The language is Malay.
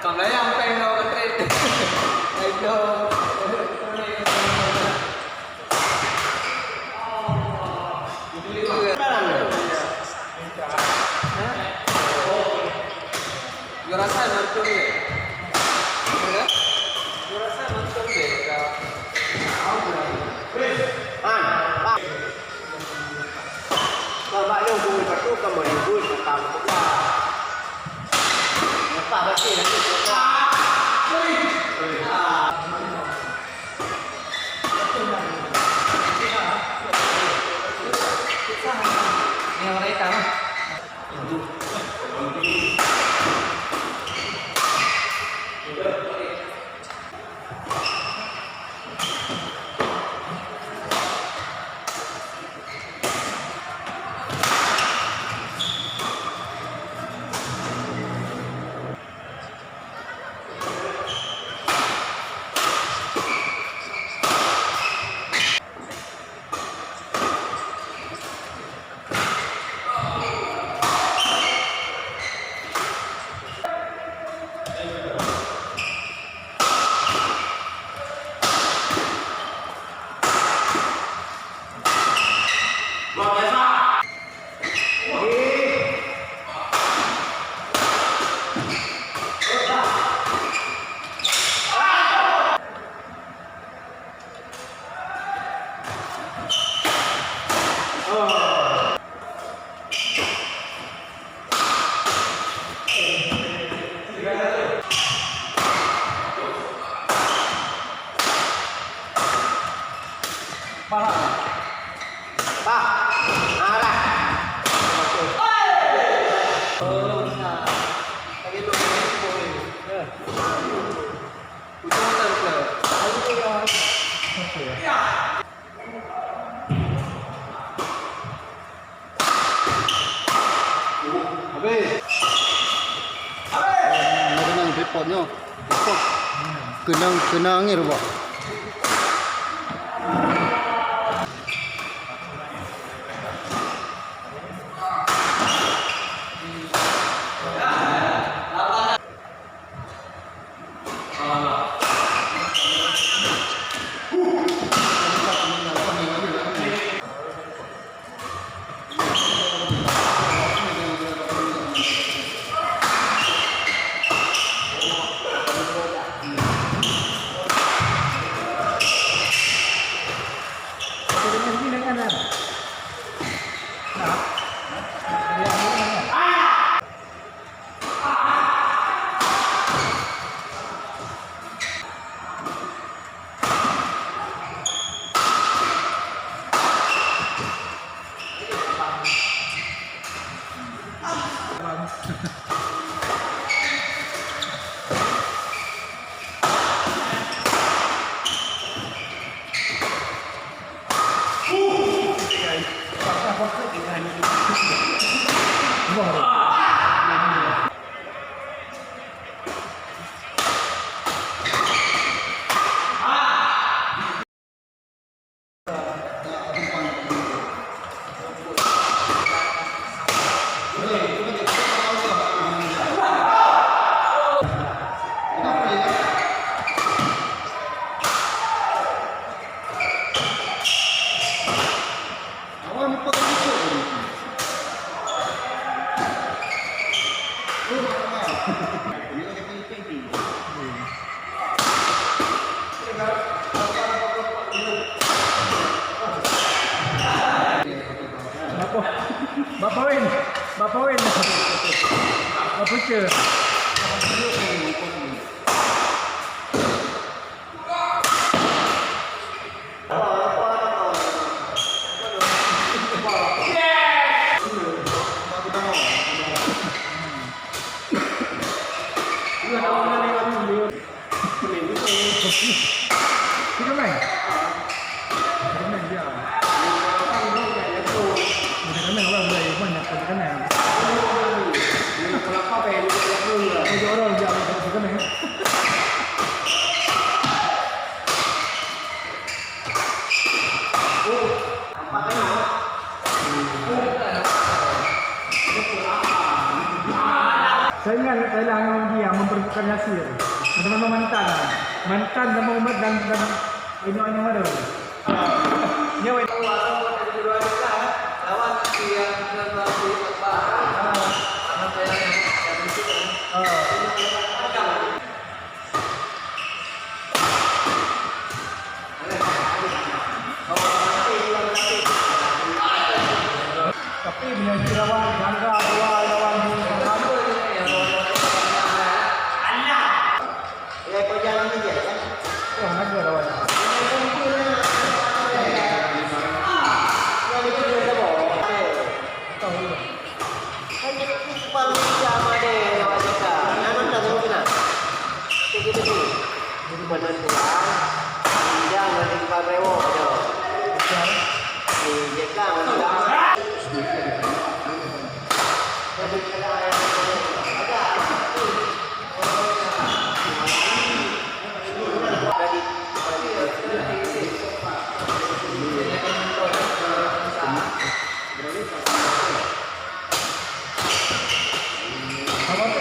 Cầm lấy ông quen đâu cái tên đâu gue rasa mantul deh, gue rasa mantul deh kalau bạn yêu vui và tu cầm một niềm vui của tao cũng là Pak Baki nanti ini orang hitam. Repotnya, kenang ini Pak. Bapak Win, apa ce? Tiga main. Tiga main dia. Tiga main orang boleh banyak tiga main. Kalau kau pengen lihat dulu lah. Tiga orang dia tiga main. Saya ingat Thailand orang dia memperbutkan hasil. Memang mantan dan Muhammad dan ini ada. Dia wait. Lawan yang berbasis apa? Anak saya yang itu kan. Tapi bila lawan jangka dua lawan Ya kau jalan aja ya. oh naga lawan. Apa